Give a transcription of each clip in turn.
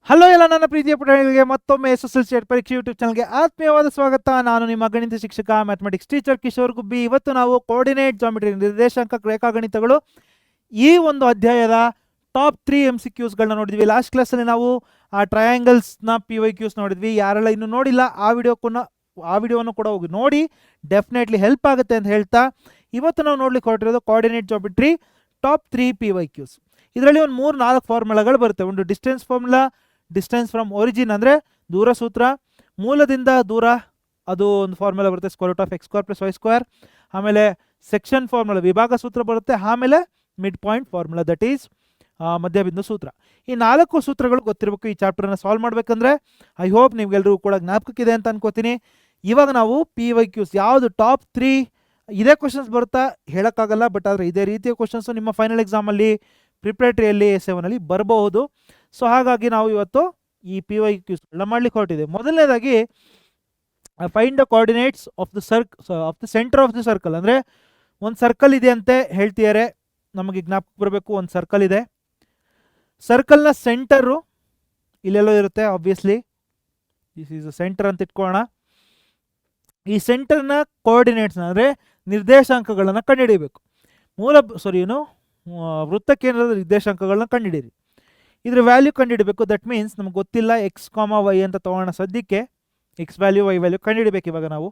Hello ಎಲ್ಲ ನನ್ನ ಪ್ರೀತಿಯ ಪುಟಗಳಿಗೆ ಮತ್ತೊಮ್ಮೆ SSLC ಪರೀಕ್ಷೆ ಯೂಟ್ಯೂಬ್ ಚಾನಲ್ಗೆ ಆತ್ಮೀಯವಾದ ಸ್ವಾಗತ. ನಾನು ನಿಮ್ಮ ಗಣಿತ ಶಿಕ್ಷಕ ಮ್ಯಾಥಮೆಟಿಕ್ಸ್ ಟೀಚರ್ ಕಿಶೋರ್ ಗುಬ್ಬಿ. ಇವತ್ತು ನಾವು ಕೋಆರ್ಡಿನೇಟ್ ಜಾಮಿಟ್ರಿ ನಿರ್ದೇಶಾಂಕ ರೇಖಾಗಣಿತಗಳು ಈ ಒಂದು ಅಧ್ಯಾಯದ ಟಾಪ್ 3 MCQsಗಳನ್ನ ನೋಡಿದ್ವಿ. ಲಾಸ್ಟ್ ಕ್ಲಾಸಲ್ಲಿ ನಾವು ಆ ಟ್ರಯಾಂಗಲ್ಸ್ನ PYQs ನೋಡಿದ್ವಿ. ಯಾರೆಲ್ಲ ಇನ್ನೂ ನೋಡಿಲ್ಲ ಆ ವಿಡಿಯೋವನ್ನು ಕೂಡ ಹೋಗಿ ನೋಡಿ, ಡೆಫಿನೆಟ್ಲಿ ಹೆಲ್ಪ್ ಆಗುತ್ತೆ ಅಂತ ಹೇಳ್ತಾ ಇವತ್ತು ನಾವು ನೋಡ್ಲಿಕ್ಕೆ ಹೊರಟಿರೋದು ಕೋಆರ್ಡಿನೇಟ್ ಜಾಮಿಟ್ರಿ ಟಾಪ್ 3 PYQs. ಇದರಲ್ಲಿ ಒಂದು 3-4 ಫಾರ್ಮುಲಾಗಳು ಬರುತ್ತೆ. ಒಂದು distance formula, distance from origin ಅಂದರೆ ದೂರ ಸೂತ್ರ, ಮೂಲದಿಂದ ದೂರ ಅದು ಒಂದು ಫಾರ್ಮುಲಾ ಬರುತ್ತೆ √(x²+ y²). ಆಮೇಲೆ ಸೆಕ್ಷನ್ ಫಾರ್ಮುಲಾ ವಿಭಾಗ ಸೂತ್ರ ಬರುತ್ತೆ. ಆಮೇಲೆ mid point formula that is ಮಧ್ಯಬಿಂದು ಸೂತ್ರ. ಈ 4 ಸೂತ್ರಗಳು ಗೊತ್ತಿರಬೇಕು ಈ ಚಾಪ್ಟರ್ನ ಸಾಲ್ವ್ ಮಾಡಬೇಕಂದ್ರೆ. ಐ ಹೋಪ್ ನಿಮ್ಗೆಲ್ರಿಗೂ ಕೂಡ ಜ್ಞಾಪಕಕ್ಕಿದೆ ಅಂತ ಅನ್ಕೋತೀನಿ. ಇವಾಗ ನಾವು PYQs ಯಾವುದು ಟಾಪ್ 3 ಇದೇ ಕ್ವಶನ್ಸ್ ಬರುತ್ತಾ ಹೇಳೋಕ್ಕಾಗಲ್ಲ, ಬಟ್ ಆದರೆ ಇದೇ ರೀತಿಯ ಕ್ವಶನ್ಸು ನಿಮ್ಮ ಫೈನಲ್ ಎಕ್ಸಾಮಲ್ಲಿ ಪ್ರಿಪ್ರೇಟರಿಯಲ್ಲಿ SF1ಅಲ್ಲಿ ಬರಬಹುದು. ಸೊ ಹಾಗಾಗಿ ನಾವು ಇವತ್ತು ಈ PYQs ಮಾಡ್ಲಿಕ್ಕೆ ಹೊರಟಿದೆ. ಮೊದಲನೇದಾಗಿ find the coordinates of the centre of the circle. ಅಂದರೆ ಒಂದು ಸರ್ಕಲ್ ಇದೆ ಅಂತ ಹೇಳ್ತಿದ್ದಾರೆ, ನಮಗೆ ಜ್ಞಾಪಕ ಬರಬೇಕು. ಒಂದು ಸರ್ಕಲ್ ಇದೆ, ಸರ್ಕಲ್ನ ಸೆಂಟರು ಇಲ್ಲೆಲ್ಲೋ ಇರುತ್ತೆ. Obviously this is a centre ಅಂತ ಇಟ್ಕೊಳ್ಳೋಣ. ಈ ಸೆಂಟರ್ನ ಕೋಆರ್ಡಿನೇಟ್ಸ್ನ ಅಂದರೆ ನಿರ್ದೇಶಾಂಕಗಳನ್ನು ಕಂಡುಹಿಡಿಯಬೇಕು. ವೃತ್ತ ಕೇಂದ್ರದ ನಿರ್ದೇಶಾಂಕಗಳನ್ನ ಕಂಡುಹಿಡಿಯಿರಿ. ಇದರ ವ್ಯಾಲ್ಯೂ ಕಂಡುಹಿಡಬೇಕು. ದಟ್ ಮೀನ್ಸ್ ನಮ್ಗೆ ಗೊತ್ತಿಲ್ಲ x,y ಅಂತ ತಗೋಣ. ಸದ್ಯಕ್ಕೆ x ವ್ಯಾಲ್ಯೂ y ವ್ಯಾಲ್ಯೂ ಕಂಡುಹಿಡಬೇಕು. ಇವಾಗ ನಾವು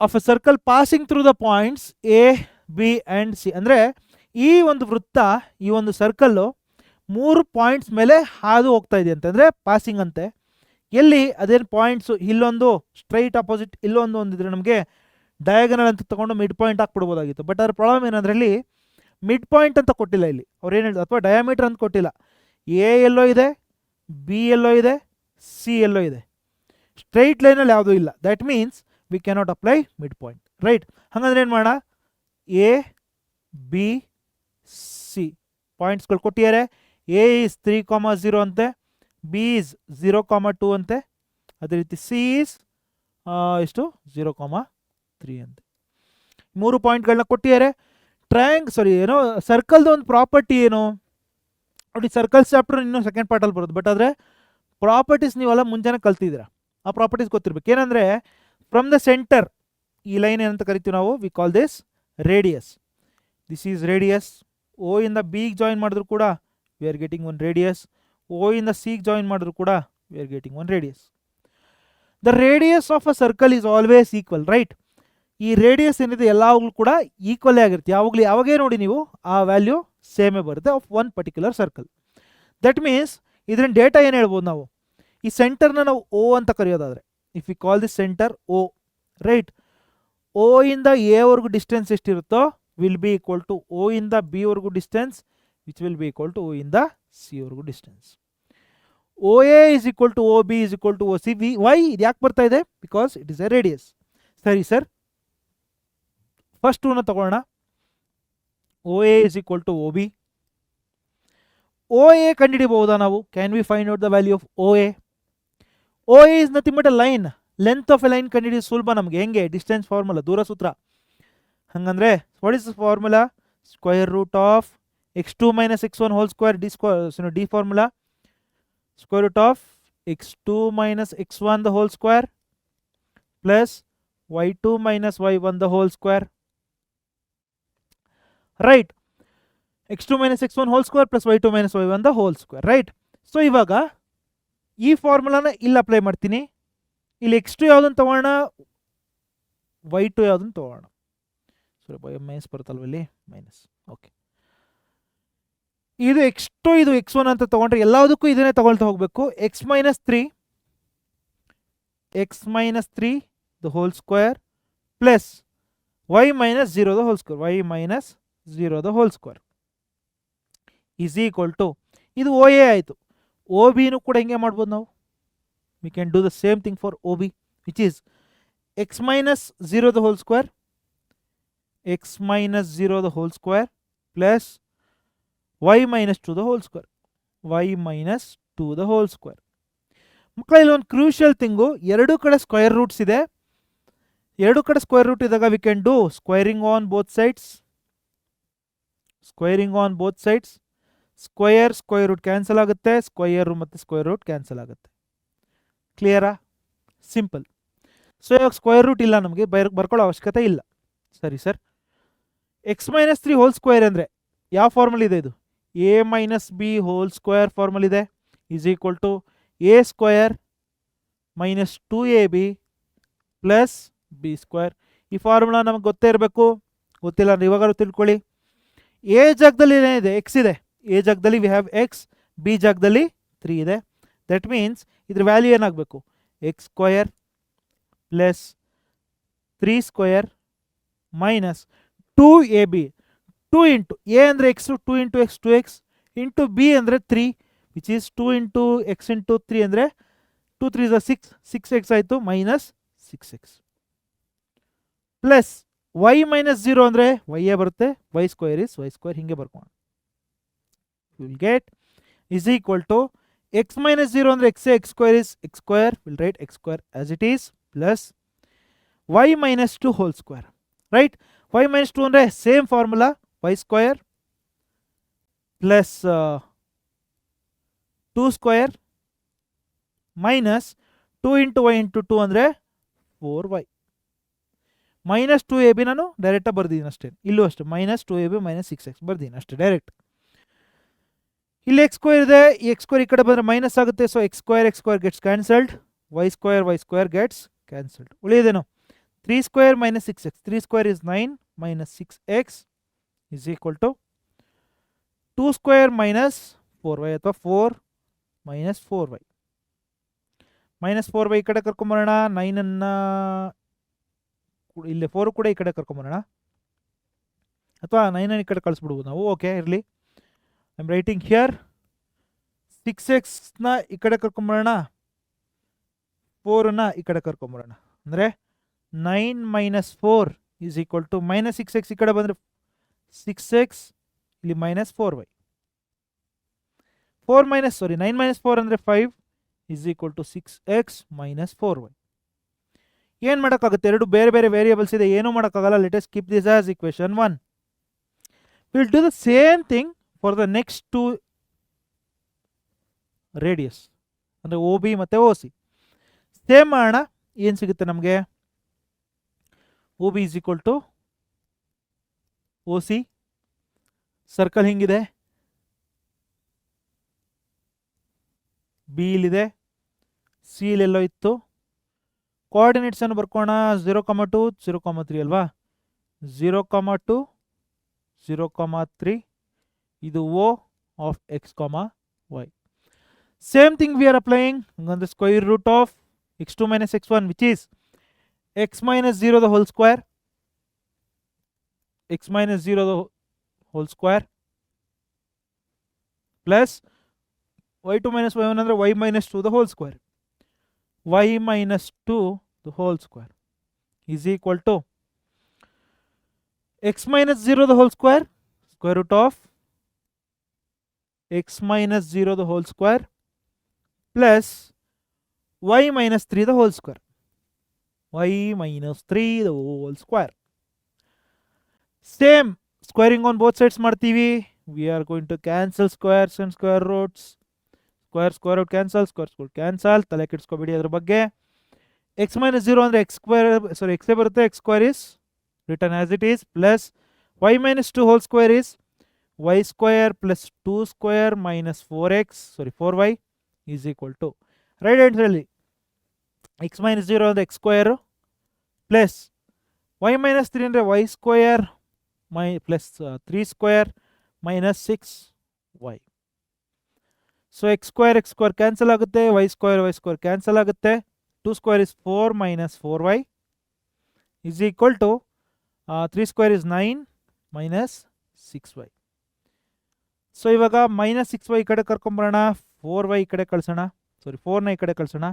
of A circle passing through the points A, B and C. ಅಂದರೆ ಈ ಒಂದು ವೃತ್ತ, ಈ ಒಂದು ಸರ್ಕಲ್ಲು 3 ಪಾಯಿಂಟ್ಸ್ ಮೇಲೆ ಹಾದು ಹೋಗ್ತಾ ಇದೆ ಅಂತಂದರೆ ಪಾಸಿಂಗ್ ಅಂತೆ. ಎಲ್ಲಿ ಅದೇನು ಪಾಯಿಂಟ್ಸು, ಇಲ್ಲೊಂದು ಸ್ಟ್ರೈಟ್ ಅಪೋಸಿಟ್, ಇಲ್ಲೊಂದು ಒಂದಿದ್ರೆ ನಮಗೆ ಡಯಾಗನಲ್ ಅಂತ ತಗೊಂಡು ಮಿಡ್ ಪಾಯಿಂಟ್ ಹಾಕ್ಬಿಡ್ಬೋದಾಗಿತ್ತು. ಬಟ್ ಅದರ ಪ್ರಾಬ್ಲಮ್ ಏನಂದ್ರೆ ಇಲ್ಲಿ ಮಿಡ್ ಪಾಯಿಂಟ್ ಅಂತ ಕೊಟ್ಟಿಲ್ಲ. ಇಲ್ಲಿ ಅವ್ರು ಏನು ಹೇಳಿದ್ರು, ಅಥವಾ ಡಯಾಮೀಟರ್ ಅಂತ ಕೊಟ್ಟಿಲ್ಲ. A ಎಲ್ಲೋ ಇದೆ, B ಎಲ್ಲೋ ಇದೆ, C ಎಲ್ಲೋ ಇದೆ. ಸ್ಟ್ರೈಟ್ ಲೈನಲ್ಲಿ ಯಾವುದೂ ಇಲ್ಲ. That means we cannot apply mid point, right? ಹಾಗಂದ್ರೆ ಏನು ಮಾಡೋಣ, A, B, C ಪಾಯಿಂಟ್ಸ್ಗಳು ಕೊಟ್ಟಿದ್ದಾರೆ. A ಈಸ್ 3,0 ಅಂತೆ, B ಈಸ್ 0,2 ಅಂತೆ, ಅದೇ ರೀತಿ C ಈಸ್ ಎಷ್ಟು 0,3 ಅಂತೆ. 3 ಪಾಯಿಂಟ್ಗಳನ್ನ ಕೊಟ್ಟಿದ್ದಾರೆ. ಸರ್ಕಲ್ದು ಒಂದು ಪ್ರಾಪರ್ಟಿ ಏನು ನೋಡಿ, ಸರ್ಕಲ್ಸ್ ಚಾಪ್ಟರ್ ಇನ್ನೂ ಸೆಕೆಂಡ್ ಪಾರ್ಟಲ್ಲಿ ಬರೋದು. ಬಟ್ ಆದರೆ ಪ್ರಾಪರ್ಟೀಸ್ ನೀವೆಲ್ಲ ಮುಂಚೆನೇ ಕಲ್ತಿದ್ದೀರಾ. ಆ ಪ್ರಾಪರ್ಟೀಸ್ ಗೊತ್ತಿರ್ಬೇಕು. ಏನಂದರೆ ಫ್ರಮ್ ದ ಸೆಂಟರ್, ಈ ಲೈನ್ ಏನಂತ ಕರಿತೀವಿ ನಾವು, we call this radius. This is radius. O ಇಂದ ಬಿಗೆ ಜಾಯಿನ್ ಮಾಡಿದ್ರು ಕೂಡ we are getting one radius. O ಇಂದ ಸಿಗೆ ಜಾಯಿನ್ ಮಾಡಿದ್ರು ಕೂಡ we are getting one radius. The radius of a circle is always equal, right? ಈ ರೇಡಿಯಸ್ ಏನಿದೆ ಯಾವಾಗಲೂ ಕೂಡ ಈಕ್ವಲ್ಲೇ ಆಗಿರುತ್ತೆ. ಯಾವಾಗೇ ನೋಡಿ ನೀವು ಆ ವ್ಯಾಲ್ಯೂ ಸೇಮೇ ಬರುತ್ತೆ of one particular circle. That means ಇದರ ಡೇಟಾ ಏನು ಹೇಳ್ಬೋದು ನಾವು, ಈ ಸೆಂಟರ್ನ ನಾವು O ಅಂತ ಕರೆಯೋದಾದರೆ, if you call this center O, right? O ಇಂದ A ವರೆಗೂ ಡಿಸ್ಟೆನ್ಸ್ ಎಷ್ಟಿರುತ್ತೋ will be equal to O ಇಂದ B ವರೆಗೂ distance, which will be equal to O ಇಂದ C ವರೆಗೂ distance. OA is equal to OB is equal to OC. Why ಇದು ಯಾಕೆ ಬರ್ತಾ ಇದೆ? Because it is A radius. ಸರಿ ಸರ್, ಫಸ್ಟ್ 2ನ ತಗೊಳ್ಳೋಣ. OA is equal to OB. OA ಕಂಡುಹಿಡಿಬಹುದಾ ನಾವು? Can we find out the value of OA? OA is nothing but a line. Length of a line ಕಂಡುಹಿಡಿಯೋದು ಸುಲಭ ನಮಗೆ. ಹೆಂಗೆ? Distance formula, ದೂರ ಸೂತ್ರ. ಹಂಗಂದ್ರೆ what is the formula? √(x2 - x1) whole square, the formula. √(x2 - x1) the whole square plus y2 - y1 the whole square, right? x2 - x1 whole square plus y2 - y1 the whole square, right? So ಇವಾಗ ಈ ಫಾರ್ಮುಲಾನ ಇಲ್ಲಿ apply ಮಾಡ್ತೀನಿ. ಇಲ್ಲಿ x2 ಯಾವುದನ್ನು ತಗೋಣ, y2 ಯಾವುದನ್ನು ತಗೋಣ. Minus ಬರುತ್ತಲ್ವ ಇಲ್ಲಿ, ಮೈನಸ್. ಓಕೆ, ಇದು x2 ಇದು x1 ಅಂತ ತಗೊಂಡ್ರೆ ಎಲ್ಲದಕ್ಕೂ ಇದನ್ನೇ ತಗೊಳ್ತಾ ಹೋಗಬೇಕು. x - 3 the whole square plus y - 0 the whole square, y - 0 the whole square is equal to, ಇದು OA ಆಯಿತು. OBನೂ ಕೂಡ ಹಿಂಗೆ ಮಾಡ್ಬೋದು ನಾವು. we can do the same thing for OB, which is x - 0 the whole square, x - 0 the whole square plus y - 2 the whole square, y - 2 the whole square. ಮಕ್ಕಳಲ್ಲಿ ಒಂದು crucial thing, ಎರಡು ಕಡೆ ಸ್ಕ್ವೇರ್ ರೂಟ್ಸ್ ಇದೆ. ಎರಡು ಕಡೆ square root ಇದ್ದಾಗ we can do squaring on both sides. Square root cancel ಆಗುತ್ತೆ, square ಮತ್ತು ಸ್ಕ್ವಯರ್ ರೂಟ್ ಕ್ಯಾನ್ಸಲ್ ಆಗುತ್ತೆ. ಕ್ಲಿಯರಾ? ಸಿಂಪಲ್. ಸೊ ಇವಾಗ ಸ್ಕ್ವಯರ್ ರೂಟ್ ಇಲ್ಲ, ನಮಗೆ ಬರ್ಕೊಳ್ಳೋ ಅವಶ್ಯಕತೆ ಇಲ್ಲ. ಸರಿ sir. X minus 3 whole square ಅಂದರೆ ಯಾವ ಫಾರ್ಮಲ್ ಇದೆ ಇದು? A minus b whole square formula ಇದೆ. Is equal to a square minus 2ab plus b square. ಈ ಫಾರ್ಮುಲಾ ನಮಗೆ ಗೊತ್ತೇ ಇರಬೇಕು. ಗೊತ್ತಿಲ್ಲ ಅಂದರೆ ಇವಾಗಾದ್ರೂ ತಿಳ್ಕೊಳ್ಳಿ. ಎ ಜಾಗದಲ್ಲಿ ಏನಿದೆ? ಎಕ್ಸ್ ಇದೆ. ಎ ಜಾಗದಲ್ಲಿ ವಿ ಹ್ಯಾವ್ ಎಕ್ಸ್, ಬಿ ಜಾಗದಲ್ಲಿ 3 ಇದೆ. ದಟ್ ಮೀನ್ಸ್ ಇದ್ರ ವ್ಯಾಲ್ಯೂ ಏನಾಗಬೇಕು? X square plus 3 square minus 2ab. 2 into a ಅಂದರೆ x, 2 into x 2x into b ಅಂದರೆ 3 which is 2 into x into 3 ಅಂದರೆ 2 3 6, 6x ಆಯಿತು minus 6x plus y minus 0 ಅಂದರೆ ವೈಯೇ ಬರುತ್ತೆ. Y square is y square. ಹಿಂಗೆ ಬರ್ಕೊಂಡು will get is equal to x minus 0 ಅಂದರೆ x square is x square. Will write x square as it is plus y minus 2 whole square. Right. y minus 2 ಅಂದರೆ same formula, y square plus 2 square minus 2 into y into 2 ಅಂದರೆ 4y minus 2ab. ನಾನು ಡೈರೆಕ್ಟಾಗಿ ಬರ್ದಿದ್ದೀನಿ ಅಷ್ಟೇ. ಇಲ್ಲೂ ಅಷ್ಟೇ minus 2ab minus 6x ಬರ್ದಿದ್ದೀನಿ ಅಷ್ಟೇ direct. ಇಲ್ಲಿ X square ಇದೆ, ಈ ಎಕ್ಸ್ ಸ್ಕ್ವೇರ್ ಈ ಕಡೆ ಬಂದರೆ ಮೈನಸ್ ಆಗುತ್ತೆ. So x square gets cancelled, y square gets cancelled. ಉಳಿಯೋದೇನು? 3 square minus 6x. 3 square is 9 minus 6x is equal to 2 square minus 4y ಅಥವಾ 4 ಮೈನಸ್ 4y. ಮೈನಸ್ 4y ಈ ಕಡೆ ಕರ್ಕೊಂಬರೋಣ. 9ಅನ್ನು ಇಲ್ಲಿ 4 ಕೂಡ ಈ ಕಡೆ ಕರ್ಕೊಂಬರೋಣ, ಅಥವಾ 9ಅನ್ನು ಈ ಕಡೆ ಕಳಿಸ್ಬಿಡ್ಬೋದು ನಾವು. ಓಕೆ ಇರಲಿ. ಐ ಆಮ್ ರೈಟಿಂಗ್ ಹಿಯರ್ 6xನ ಈ ಕಡೆ ಕರ್ಕೊಂಬರೋಣ, 4ಅನ್ನು ಈ ಕಡೆ ಕರ್ಕೊಂಬರೋಣ. ಅಂದರೆ 9 minus 4 is equal to minus 6x ಈ ಕಡೆ ಬಂದರೆ 6x, ಇಲ್ಲಿ ಮೈನಸ್ 4y. 9 ಮೈನಸ್ 4 ಅಂದರೆ 5 is equal to 6x minus 4y. ಏನು ಮಾಡೋಕ್ಕಾಗುತ್ತೆ? ಎರಡು ಬೇರೆ ಬೇರೆ ವೇರಿಯೇಬಲ್ಸ್ ಇದೆ, ಏನೂ ಮಾಡೋಕ್ಕಾಗಲ್ಲ. Let us keep this as equation 1. Will do the same thing for the next 2 radius ಅಂದರೆ ಒ ಬಿ ಮತ್ತು ಒ ಸಿ. ಸೇಮ್ ಮಾಡೋಣ. ಏನು ಸಿಗುತ್ತೆ ನಮಗೆ? O B is equal to O C. Circle ಹಿಂಗಿದೆ, ಬಿ ಇಲ್ಲಿದೆ, ಸಿ ಇಲ್ಲೆಲ್ಲೋ ಇತ್ತು. ಕೋಆರ್ಡಿನೇಟ್ಸನ್ನು ಬರ್ಕೋಣ. 0,2 0,3 ಅಲ್ವಾ? 0,2 0,3 ಇದು O of x, y. Same thing we are applying. ಹಂಗಂದ್ರೆ square root of x2 minus x1 which is x minus 0 the whole square, x minus 0 the whole square plus y2 minus y1 ಅಂದರೆ y minus 2 the whole square, y minus 2 the whole square is equal to x minus 0 the whole square, square root of x minus 0 the whole square plus y minus 3 the whole square, y minus 3 the whole square. Same squaring on both sides ಮಾಡ್ತೀವಿ. We are going to cancel squares and square roots. square root cancel, cancel. ತಲೆ ಕೆಡಿಸ್ಕೋಬೇಡಿ ಅದ್ರ ಬಗ್ಗೆ. x minus 0 ಅಂದರೆ x ಬರುತ್ತೆ, x square is written as it is, plus y minus 2 whole square is y square plus 2 square minus 4y is equal to right hand side x minus 0 ಅಂದರೆ x square plus y minus 3 ಅಂದರೆ y square plus 3 square minus 6y. So x square cancel ಆಗುತ್ತೆ, y square cancel ಆಗುತ್ತೆ. 2 square is 4 minus 4y is equal to 3 square is 9 minus 6y. So ಇವಾಗ minus 6y ಈ ಕಡೆ ಕರ್ಕೊಂಬರೋಣ, 4y ಈ ಕಡೆ ಕಳ್ಸೋಣ, 4ನ ಈ ಕಡೆ ಕಳ್ಸೋಣ.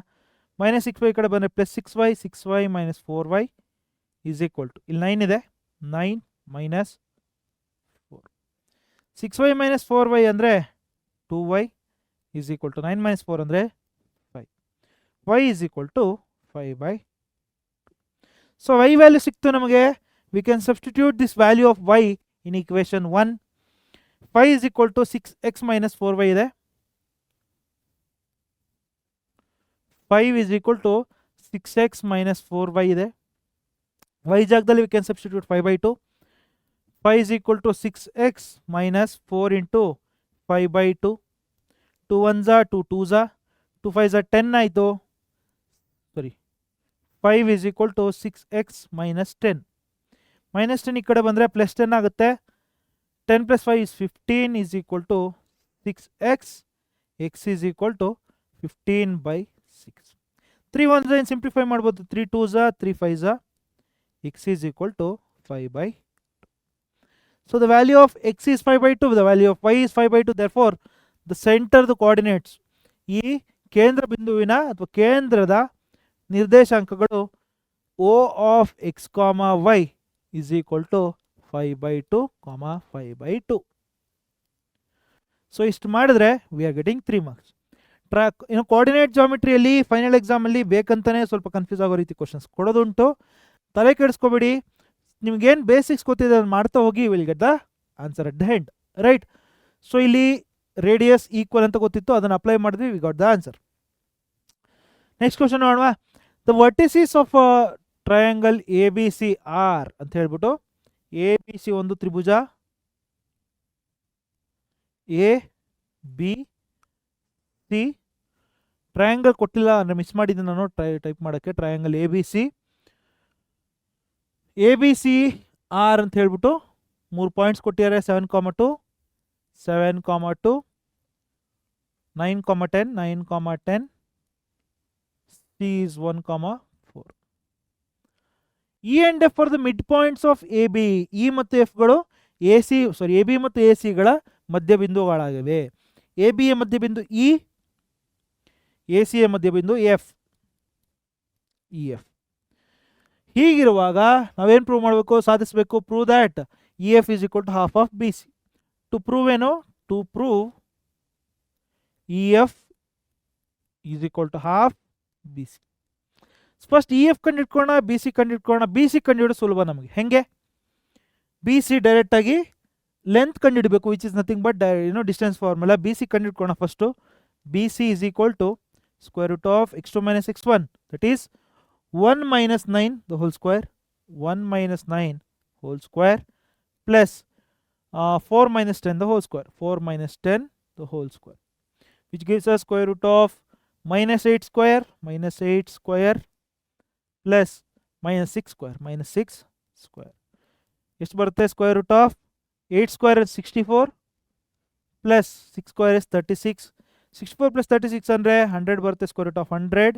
ಮೈನಸ್ 6y ಈ ಕಡೆ ಬಂದರೆ plus 6y minus 4y is equal to, ಇಲ್ಲಿ 9 ಇದೆ, 9 ಮೈನಸ್ 4. 6y ಮೈನಸ್ 4y ಅಂದರೆ 2y is equal to 9 minus 4 ಅಂದರೆ y is equal to 5/2. So y value ಸಿಕ್ತು ನಮಗೆ. We can substitute this value of y in equation 1. Five is equal to 6x minus 4y ಇದೆ. 5 is equal to 6x minus 4y ಇದೆ. y ಜಾಗದಲ್ಲಿ we can substitute 5 by 2. 5 is equal to 6x minus 4 into 5 by 2. 2 1s are 2 2s are 2 5s are 10 ಆಯಿತು. ಸಾರಿ 5 is equal to 6x minus 10. Minus 10 ಈ ಕಡೆ ಬಂದರೆ plus 10 ಆಗುತ್ತೆ. 10 plus 5 is 15 is equal to 6x. x is equal to 15 by 6. 3 1s ಏನು simplify ಮಾಡ್ಬೋದು. 3 2s are 3 5s are. x is equal to 5 by 2. So the value of x is 5 by 2. The value of y is 5 by 2. Therefore, the center, the coordinates, ಈ ಕೇಂದ್ರ ಬಿಂದುವಿನ ಅಥವಾ ಕೇಂದ್ರದ ನಿರ್ದೇಶಾಂಕಗಳು O of x, y is equal to 5 by 2, 5 by 2. So ಇಷ್ಟು ಮಾಡಿದ್ರೆ we are getting 3 marks. ಇನ್ನು coordinate ಜಾಮಿಟ್ರಿಯಲ್ಲಿ final ಎಕ್ಸಾಮಲ್ಲಿ ಬೇಕಂತಾನೆ ಸ್ವಲ್ಪ ಕನ್ಫ್ಯೂಸ್ ಆಗೋ ರೀತಿ ಕ್ವಶನ್ಸ್ ಕೊಡೋದುಂಟು. ತಲೆ ಕೆಡಿಸ್ಕೋಬೇಡಿ. ನಿಮ್ಗೇನು ಬೇಸಿಕ್ಸ್ ಗೊತ್ತಿದೆ ಅದನ್ನು ಮಾಡ್ತಾ ಹೋಗಿ, will get the answer at the end, right. So ಇಲ್ಲಿ ರೇಡಿಯಸ್ ಈಕ್ವಲ್ ಅಂತ ಗೊತ್ತಿತ್ತು, ಅದನ್ನು ಅಪ್ಲೈ ಮಾಡಿದ್ವಿ, we got the answer. Next question ನೋಡುವ. The vertices of triangle A B C are ಅಂತ ಹೇಳ್ಬಿಟ್ಟು, ಎ ಬಿ ಸಿ ಒಂದು ತ್ರಿಭುಜ, ಎ ಬಿ ಸಿ ಟ್ರಯಾಂಗಲ್ ಕೊಟ್ಟಿಲ್ಲ ಅಂದರೆ ಮಿಸ್ ಮಾಡಿದ್ದೀನಿ ನಾನು ಟೈಪ್ ಮಾಡೋಕ್ಕೆ. Triangle A B C, A B C are ಅಂತ ಹೇಳ್ಬಿಟ್ಟು 3 ಪಾಯಿಂಟ್ಸ್ ಕೊಟ್ಟಿದ್ದಾರೆ. 7,2, 7,2, 9,10, 9,10, C is 1,4. E and F for the mid points of AB. E ಮತ್ತು F ಗಳು AB ಮತ್ತು AC ಗಳ ಮಧ್ಯಬಿಂದುಗಳಾಗಿವೆ. AB ಯ ಮಧ್ಯಬಿಂದು E, AC ಯ ಮಧ್ಯಬಿಂದು F, EF. ಹೀಗಿರುವಾಗ ನಾವೇನು ಪ್ರೂವ್ ಮಾಡಬೇಕು, ಸಾಧಿಸಬೇಕು. Prove that EF is equal to half of BC. To prove ಏನು, to prove EF is equal to half BC. First EF ಕಂಡಿಡ್ಕೊಳ್ಳೋಣ, BC ಕಂಡಿಡ್ಕೊಳ್ಳೋಣ. BC ಕಂಡುಹಿಡಿದು ಸುಲಭ ನಮಗೆ. ಹೆಂಗೆ? BC ಡೈರೆಕ್ಟಾಗಿ ಲೆಂತ್ ಕಂಡುಹಿಡಬೇಕು, which is nothing but distance formula. BC ಕಂಡುಹಿಡ್ಕೊಳ್ಳೋಣ first. BC is equal to square root of x2 minus x1, that is 1 minus 9 the whole square, 1 minus 9 whole square plus 4 minus 10 the whole square, 4 minus 10 the whole square, which gives us square root of minus 8 square, minus 8 square plus minus 6 square, minus 6 square. ಎಷ್ಟು ಬರುತ್ತೆ? square root of 8 square is 64 plus 6 square is 36. 64 plus 36 ಅಂದರೆ 100 ಬರುತ್ತೆ. square root of 100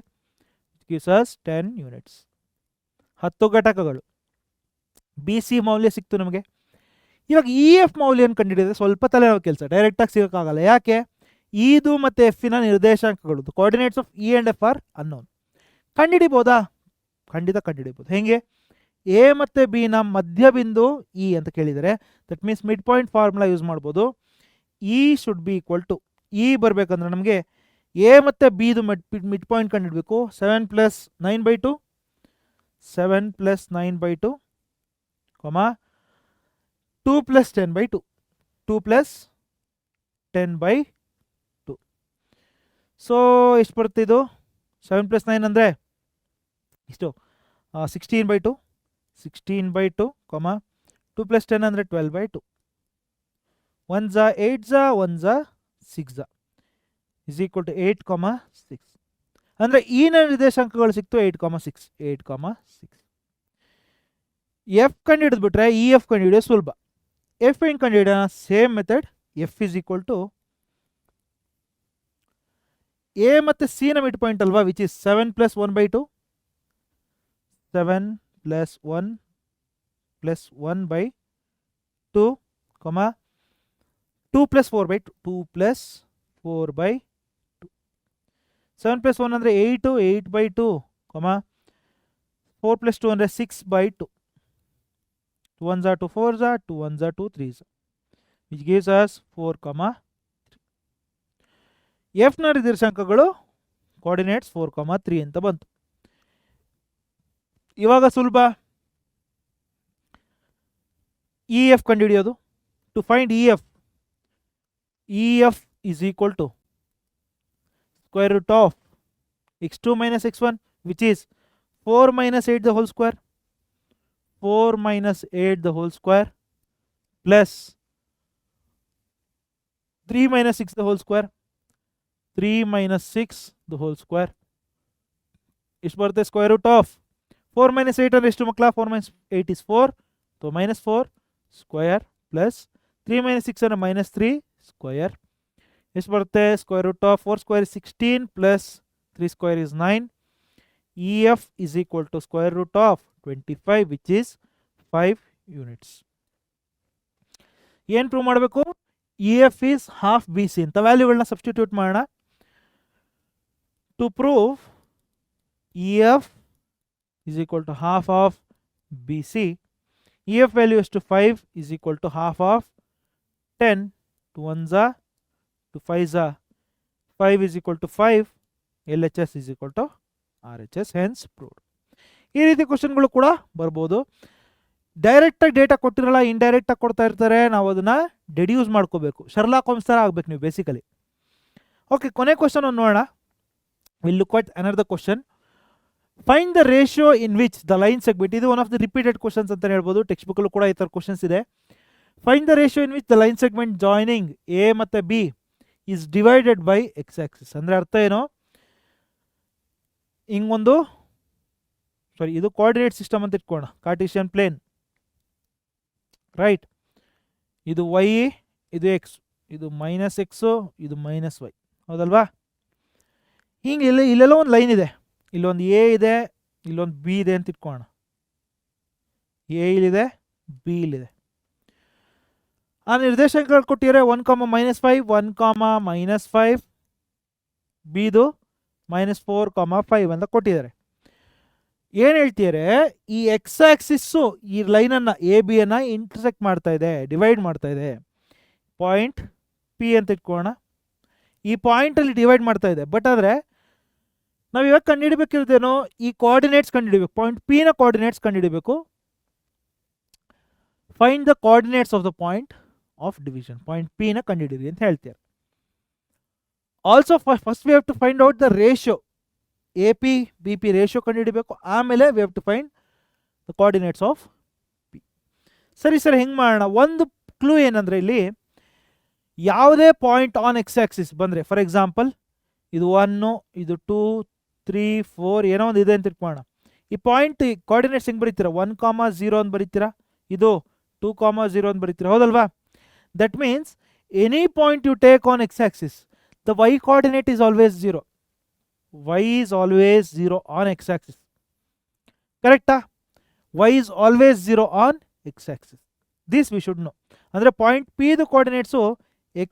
gives us 10 units. 10 ಘಟಕಗಳು. BC ಮೌಲ್ಯ ಸಿಕ್ತು ನಮಗೆ. ಇವಾಗ EF ಮೌಲ್ಯನ ಕಂಡುಹಿಡಿದ್ರೆ ಸ್ವಲ್ಪ ತಲೆನೋವು ಕೆಲಸ, ಡೈರೆಕ್ಟಾಗಿ ಸಿಗೋಕ್ಕಾಗಲ್ಲ. ಯಾಕೆ? ಇದು ಮತ್ತು ಎಫ್ನ ನಿರ್ದೇಶಾಂಕಗಳು, coordinates of E and F are unknown. ಕಂಡುಹಿಡಿಬೋದಾ? ಖಂಡಿತ ಕಂಡುಹಿಡಿಬೋದು. ಹೆಂಗೆ? ಎ ಮತ್ತು ಬಿ ನ ಮಧ್ಯಬಿಂದು E ಅಂತ ಕೇಳಿದರೆ, that means mid point formula use ಮಾಡ್ಬೋದು. E should be equal to, E ಬರಬೇಕಂದ್ರೆ ನಮಗೆ ಎ ಮತ್ತು ಬಿದು ಮಿಡ್ ಪಾಯಿಂಟ್ ಕಂಡುಹಿಡಬೇಕು. 7 plus 9 by 2, 7 plus 9 by 2, 2 plus 10 by 2, 2 plus 10 by 2. So ಎಷ್ಟು ಬರುತ್ತೆ ಇದು? 7 plus 9 ಅಂದರೆ ಇಷ್ಟು 16 by 2, 16 by 2, 2 plus 10 ಅಂದರೆ 12 by 2. 1s are 8s are 1s are 6s are is equal to 8, 6. ಅಂದರೆ ಈ ನಿರ್ದೇಶಾಂಕಗಳು ಸಿಕ್ತು 8, 6, 8, 6. ಎಫ್ ಕಂಡು ಹಿಡಿದ್ಬಿಟ್ರೆ EF ಕಂಡು ಹಿಡಿಯೋದು ಸುಲಭ. ಎಫ್ ಹೆಂಗೆ ಕಂಡು ಹಿಡಿಯೋಣ? Same method. F is equal to A ಮತ್ತು ಸಿ ನ ಮಿಡ್ ಪಾಯಿಂಟ್ ಅಲ್ವಾ, which is 7 plus 1 by 2, 7 plus 1 plus 1 by 2, 2 plus 4 by 2, 2 plus 4 by 2. 7 plus 1 ಅಂದರೆ 8, 8 by 2, 4 plus 2 ಅಂದರೆ 6 by 2. 2 1s are 2 4s are, 2 1s are 2 3s, which gives us 4, 3. F ನ ನಿರ್ದೇಶಾಂಕಗಳು coordinates 4, 3 ಅಂತ ಬಂತು. ಇವಾಗ ಸುಲಭ EF ಕಂಡುಹಿಡಿಯೋದು. To find EF EF is equal to square root of x2 minus x1, which is 4 minus 8 the whole square, 4 minus 8 the whole square, plus 3 minus 6 the whole square, 3 minus 6 the whole square. Ish barte square root of 4 minus 8 and ಎಷ್ಟು ಮಕ್ಕಳ 4 minus 8 is 4, so minus 4 square plus 3 minus 6 and minus 3 square. ಎಷ್ಟು ಬರುತ್ತೆ square root of 4 square is 16 plus 3 square is 9. EF is equal to square root of 25, which is 5 units. ಏನು prove ಮಾಡಬೇಕು? EF is half BC ಅಂತ ವ್ಯಾಲ್ಯೂಗಳನ್ನ substitute ಮಾಡೋಣ. To prove EF is equal to half of BC, EF value is to 5 is equal to half of 10 to 1s are to 5s are 5 is equal to 5, LHS is equal to RHS, hence proved. ಈ ರೀತಿ ಕ್ವಶನ್ಗಳು ಕೂಡ ಬರ್ಬೋದು. ಡೈರೆಕ್ಟಾಗಿ data ಕೊಟ್ಟಿರಲ್ಲ, ಇಂಡೈರೆಕ್ಟಾಗಿ ಕೊಡ್ತಾ ಇರ್ತಾರೆ, ನಾವು ಅದನ್ನು deduce ಮಾಡ್ಕೋಬೇಕು. ಶರ್ಲಾಕ್ ಹೋಮ್ಸ್ ಥರ ಆಗ್ಬೇಕು ನೀವು ಬೇಸಿಕಲಿ. ಓಕೆ, ಕೊನೆ ಕ್ವಶನ್ ಒಂದು ನೋಡೋಣ. Will look at another question. Find the ratio in which the line segment. ಇದು one of the repeated questions ಅಂತ ಹೇಳ್ಬೋದು. ಟೆಕ್ಸ್ಟ್ ಬುಕ್ಕಲ್ಲೂ ಕೂಡ ಈ ಥರ ಕ್ವಶನ್ಸ್ ಇದೆ. Find the ratio in which the line segment joining A ಮತ್ತು B is divided by x axis. ಅಂದರೆ ಅರ್ಥ ಏನು? ಹಿಂಗೊಂದು ಇದು ಕೋಆರ್ಡಿನೇಟ್ ಸಿಸ್ಟಮ್ ಅಂತ ಇಟ್ಕೋಣ, ಕಾರ್ಟಿಷಿಯನ್ ಪ್ಲೇನ್, ರೈಟ್? ಇದು ವೈ, ಇದು ಎಕ್ಸ್, ಇದು ಮೈನಸ್ ಎಕ್ಸು, ಇದು ಮೈನಸ್ ವೈ, ಹೌದಲ್ವಾ? ಹಿಂಗೆ ಇಲ್ಲೆಲ್ಲ ಒಂದು ಲೈನ್ ಇದೆ, ಇಲ್ಲೊಂದು ಎ ಇದೆ, ಇಲ್ಲೊಂದು ಬಿ ಇದೆ ಅಂತ ಇಟ್ಕೋಣ. ಎ ಇಲ್ಲಿದೆ, ಬಿ ಇಲ್ಲಿದೆ. ಆ ನಿರ್ದೇಶಾಂಕಗಳು ಕೊಟ್ಟಿದ್ದಾರೆ 1,-5, 1,-5, ಬಿದು -4,5 ಅಂತ ಕೊಟ್ಟಿದ್ದಾರೆ. ಏನು ಹೇಳ್ತಿದ್ದಾರೆ? ಈ ಎಕ್ಸ್ ಆಕ್ಸಿಸ್ಸು ಈ ಲೈನನ್ನು ಎ ಬಿಯನ್ನು ಇಂಟರ್ಸೆಕ್ಟ್ ಮಾಡ್ತಾ ಇದೆ, ಡಿವೈಡ್ ಮಾಡ್ತಾ ಇದೆ. ಪಾಯಿಂಟ್ ಪಿ ಅಂತ ಇಟ್ಕೋಣ. ಈ ಪಾಯಿಂಟಲ್ಲಿ ಡಿವೈಡ್ ಮಾಡ್ತಾ ಇದೆ. ಬಟ್ ಆದರೆ ನಾವು ಇವಾಗ ಕಂಡುಹಿಡಬೇಕಿರೋದೇನೋ, ಈ ಕೋಆರ್ಡಿನೇಟ್ಸ್ ಕಂಡುಹಿಡಬೇಕು. ಪಾಯಿಂಟ್ ಪಿನ ಕೋಆರ್ಡಿನೇಟ್ಸ್ ಕಂಡುಹಿಡಬೇಕು. Find the coordinates of the point of division. Point ಪಿನ ಕಂಡುಹಿಡಿರಿ ಅಂತ ಹೇಳ್ತಾರೆ. Also first we have to find out the ratio, A P B P ratio ಕಂಡುಹಿಡಬೇಕು. ಆಮೇಲೆ we have to find the coordinates of P. ಸರಿ sir, ಹೆಂಗೆ ಮಾಡೋಣ? ಒಂದು ಕ್ಲೂ ಏನಂದರೆ, ಇಲ್ಲಿ ಯಾವುದೇ ಪಾಯಿಂಟ್ ಆನ್ ಎಕ್ಸ್ ಆಕ್ಸಿಸ್ ಬಂದರೆ, ಫಾರ್ ಎಕ್ಸಾಂಪಲ್ ಇದು 1, ಇದು 2, 3, 4 ಏನೋ ಒಂದು ಇದೆ ಅಂತ ಇಟ್ಕೊಳ್ಳೋಣ. ಈ ಪಾಯಿಂಟ್ ಕೋಆರ್ಡಿನೇಟ್ಸ್ ಹೆಂಗೆ ಬರೀತೀರಾ? 1,0 ಅಂತ ಬರೀತೀರಾ, ಇದು 2,0 ಅಂತ ಬರೀತೀರಾ, ಹೌದಲ್ವಾ? That means any point you take on x axis, the y coordinate is always 0. y is always 0 on x axis. ಕರೆಕ್ಟಾ? y is always 0 on x axis. This we should know. ಅಂದರೆ point P ದು ಕೋಆರ್ಡಿನೇಟ್ಸು x,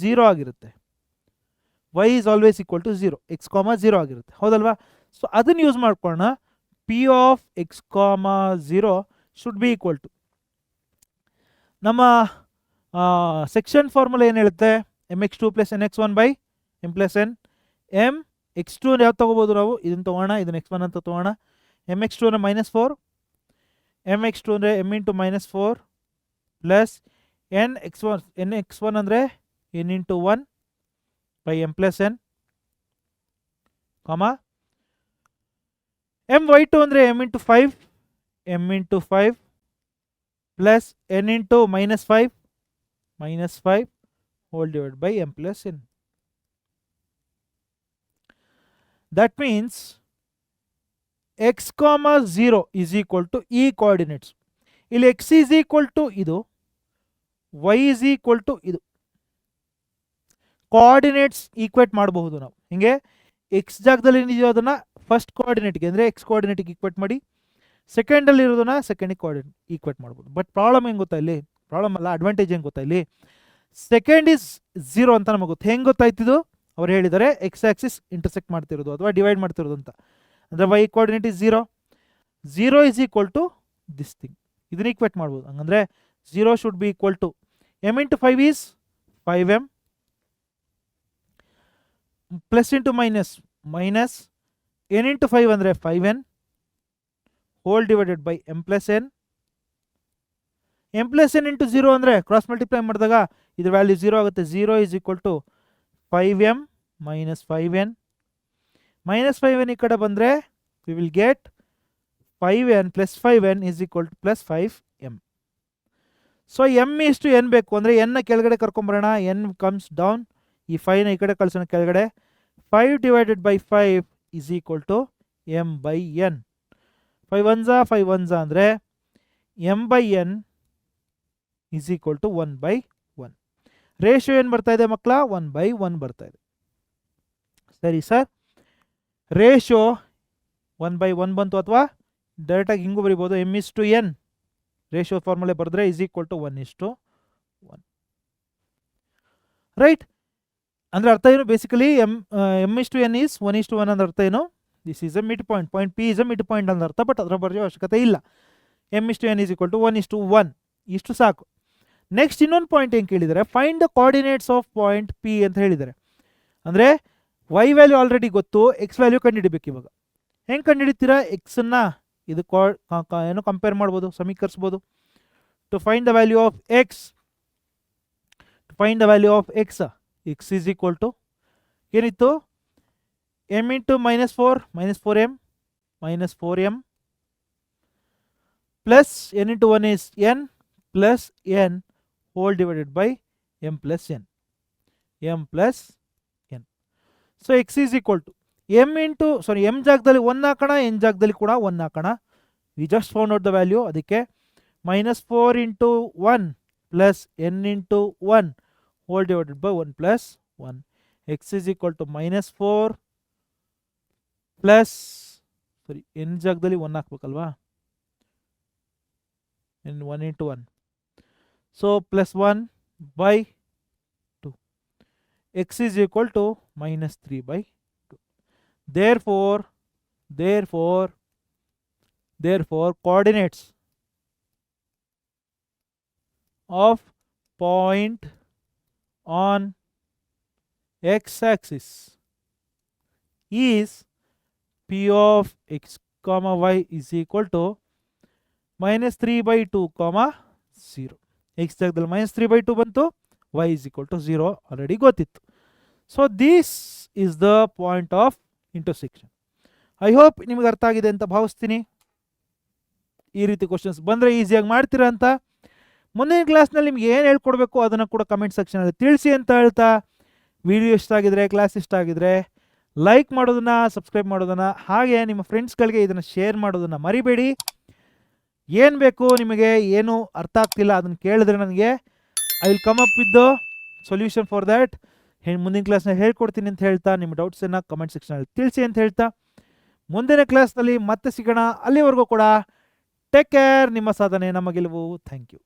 0 ಆಗಿರುತ್ತೆ. y is always equal to 0, x, 0 ಆಗಿರುತ್ತೆ, ಹೌದಲ್ವಾ? So ಅದನ್ನು use ಮಾಡ್ಕೊಳ್ಳೋಣ. p of x, 0 should be equal to, ನಮ್ಮ section formula ಏನು ಹೇಳುತ್ತೆ? mx2 + nx1 / m + n. m x2 ಯಾವ್ದು ತೊಗೋಬೋದು ನಾವು? ಇದನ್ನು ತೊಗೋಣ, ಇದನ್ನು x1 ಅಂತ ತೊಗೋಣ. mx2 ಅಂದರೆ -4, mx2 ಅಂದರೆ m × -4 ಪ್ಲಸ್ nx1 ಅಂದರೆ n × 1 / m + n, my2 ಅಂದರೆ m × 5 plus n × -5 whole divided by m + n. That means x, 0 is equal to ಈ ಕೋಆರ್ಡಿನೇಟ್ಸ್. ಇಲ್ಲಿ x is equal to ಇದು, y is equal to ಇದು. Coordinates equate ಮಾಡಬಹುದು ನಾವು. ಹಿಂಗೆ X ಜಾಗದಲ್ಲಿ ಏನಿದೆಯೋ ಅದನ್ನು ಫಸ್ಟ್ ಕೋಆರ್ಡಿನೇಟ್ಗೆ ಅಂದರೆ ಎಕ್ಸ್ ಕೋಆರ್ಡಿನೇಟಿಗೆ ಈಕ್ವೇಟ್ ಮಾಡಿ, ಸೆಕೆಂಡಲ್ಲಿ ಇರೋದನ್ನ ಸೆಕೆಂಡಿಗೆ ಕೋಆರ್ಡಿನೇಟ್ ಈಕ್ವೇಟ್ ಮಾಡ್ಬೋದು. ಬಟ್ ಪ್ರಾಬ್ಲಮ್ ಹೆಂಗೆ ಗೊತ್ತಾ? ಇಲ್ಲಿ ಪ್ರಾಬ್ಲಮ್ ಅಲ್ಲ, ಅಡ್ವಾಂಟೇಜ್ ಹೆಂಗೆ ಗೊತ್ತಾ? ಇಲ್ಲಿ ಸೆಕೆಂಡ್ ಈಸ್ 0 ಅಂತ ನಮಗೆ ಗೊತ್ತು. ಹೆಂಗೆ ಗೊತ್ತಾಯ್ತಿದ್ದು? ಅವ್ರು ಹೇಳಿದ್ದಾರೆ ಎಕ್ಸ್ ಆಕ್ಸಿಸ್ ಇಂಟರ್ಸೆಕ್ಟ್ ಮಾಡ್ತಿರೋದು ಅಥವಾ ಡಿವೈಡ್ ಮಾಡ್ತಿರೋದು ಅಂತ. ಅಂದರೆ y coordinate is 0 is equal to this thing. ಇದನ್ನ ಈಕ್ವೇಟ್ ಮಾಡ್ಬೋದು. ಹಂಗಂದರೆ 0 should be equal to m × 5 is 5m plus into minus n × 5 ಅಂದರೆ 5n whole divided by m + n m plus n into 0 ಅಂದರೆ cross multiply ಮಾಡಿದಾಗ ಇದ್ರ value 0 ಆಗುತ್ತೆ. 0 is equal to 5m minus 5n. Minus 5n ಈ ಕಡೆ ಬಂದರೆ we will get 5n plus 5n is equal to plus 5m. So m ಇಷ್ಟು n ಬೇಕು ಅಂದರೆ ಎನ್ನ ಕೆಳಗಡೆ ಕರ್ಕೊಂಬರೋಣ. ಎನ್ ಕಮ್ಸ್ ಡೌನ್, ಈ 5ನ ಈ ಕಡೆ ಕಳ್ಸೋಣ ಕೆಳಗಡೆ. 5 divided by 5 is equal to m by n. 5 1 ಅಂದರೆ m by n is equal to 1/1. Ratio ಏನು ಬರ್ತಾ ಇದೆ ಮಕ್ಕಳ? 1/1 ಬರ್ತಾ ಇದೆ. ಸರಿ ಸರ್, ರೇಷಿಯೋ 1/1 ಬಂತು. ಅಥವಾ ಡೈರೆಕ್ಟಾಗಿ ಹಿಂಗೂ ಬರಿಬೋದು, m is to n ratio ಫಾರ್ಮುಲೆ ಬರೆದ್ರೆ ಈಸ್ ಈಕ್ವಲ್ ಟು 1:1. ರೈಟ್? ಅಂದರೆ ಅರ್ಥ ಏನು? Basically m is to n is 1:1 ಅಂದ್ರೆ ಅರ್ಥ ಏನು? This is a mid point. Point P is a mid point ಅಂತ ಅರ್ಥ. ಬಟ್ ಅದರ ಬರೆಯೋ ಅವಶ್ಯಕತೆ ಇಲ್ಲ. M is to n is equal to 1:1. ಇಷ್ಟು ಸಾಕು. ನೆಕ್ಸ್ಟ್ ಇನ್ನೊಂದು ಪಾಯಿಂಟ್ ಏನು ಕೇಳಿದರೆ, find the coordinates of point P ಅಂತ ಹೇಳಿದ್ದಾರೆ. ಅಂದರೆ ವೈ ವ್ಯಾಲ್ಯೂ ಆಲ್ರೆಡಿ ಗೊತ್ತು, ಎಕ್ಸ್ ವ್ಯಾಲ್ಯೂ ಕಂಡುಹಿಡಿಬೇಕು. ಇವಾಗ ಹೆಂಗೆ ಕಂಡುಹಿಡಿತೀರಾ? ಎಕ್ಸನ್ನು ಇದು ಏನು ಕಂಪೇರ್ ಮಾಡ್ಬೋದು, ಸಮೀಕರಿಸ್ಬೋದು. To find the value of x, x is equal to ಏನಿತ್ತು? M into -4 -4m minus 4m plus n into 1 is n plus n whole divided by m plus n. So x is equal to m ಜಾಗದಲ್ಲಿ 1 ಹಾಕೋಣ, n ಜಾಗದಲ್ಲಿ ಕೂಡ 1 ಹಾಕೋಣ. We just found out the value. ಅದಕ್ಕೆ -4 into 1 plus n into 1 whole divided by 1 plus 1. x is equal to -4 plus n ಜಾಗದಲ್ಲಿ 1 ಹಾಕ್ಬೇಕಲ್ವಾ? n 1 into 1. So plus 1 by 2. X is equal to -3 by 2. Therefore coordinates of point on x-axis is P of x comma y is equal to -3 by 2 comma 0. X ಜಾಗದಲ್ಲಿ -3 by 2 ಬಂತು, y is equal to 0 already ಗೊತ್ತಿತ್ತು. So this is the point of intersection. I hope ನಿಮಗೆ ಅರ್ಥ ಆಗಿದೆ ಅಂತ ಭಾವಿಸ್ತೀನಿ. ಈ ರೀತಿ ಕ್ವಶನ್ಸ್ ಬಂದರೆ ಈಸಿಯಾಗಿ ಮಾಡ್ತೀರಾ ಅಂತ. ಮುಂದಿನ ಕ್ಲಾಸ್ನಲ್ಲಿ ನಿಮ್ಗೆ ಏನು ಹೇಳ್ಕೊಡ್ಬೇಕು ಅದನ್ನು ಕೂಡ ಕಮೆಂಟ್ ಸೆಕ್ಷನಲ್ಲಿ ತಿಳಿಸಿ ಅಂತ ಹೇಳ್ತಾ, ವಿಡಿಯೋ ಇಷ್ಟ ಆಗಿದ್ರೆ, ಕ್ಲಾಸ್ ಇಷ್ಟ ಆಗಿದ್ರೆ ಲೈಕ್ ಮಾಡೋದನ್ನು, ಸಬ್ಸ್ಕ್ರೈಬ್ ಮಾಡೋದನ್ನು, ಹಾಗೆ ನಿಮ್ಮ ಫ್ರೆಂಡ್ಸ್ಗಳಿಗೆ ಇದನ್ನು ಶೇರ್ ಮಾಡೋದನ್ನು ಮರಿಬೇಡಿ. ಏನು ಬೇಕು ನಿಮಗೆ, ಏನು ಅರ್ಥ ಆಗ್ತಿಲ್ಲ ಅದನ್ನು ಕೇಳಿದ್ರೆ ನನಗೆ I will come up with the solution for that. ಮುಂದಿನ ಕ್ಲಾಸ್ನಲ್ಲಿ ಹೇಳ್ಕೊಡ್ತೀನಿ ಅಂತ ಹೇಳ್ತಾ, ನಿಮ್ಮ ಡೌಟ್ಸನ್ನು ಕಮೆಂಟ್ ಸೆಕ್ಷನಲ್ಲಿ ತಿಳಿಸಿ ಅಂತ ಹೇಳ್ತಾ, ಮುಂದಿನ ಕ್ಲಾಸ್ನಲ್ಲಿ ಮತ್ತೆ ಸಿಗೋಣ. ಅಲ್ಲಿವರೆಗೂ ಕೂಡ ಟೇಕ್ ಕೇರ್. ನಿಮ್ಮ ಸಾಧನೆ ನಮ್ಮ ಗೆಲುವು. Thank you.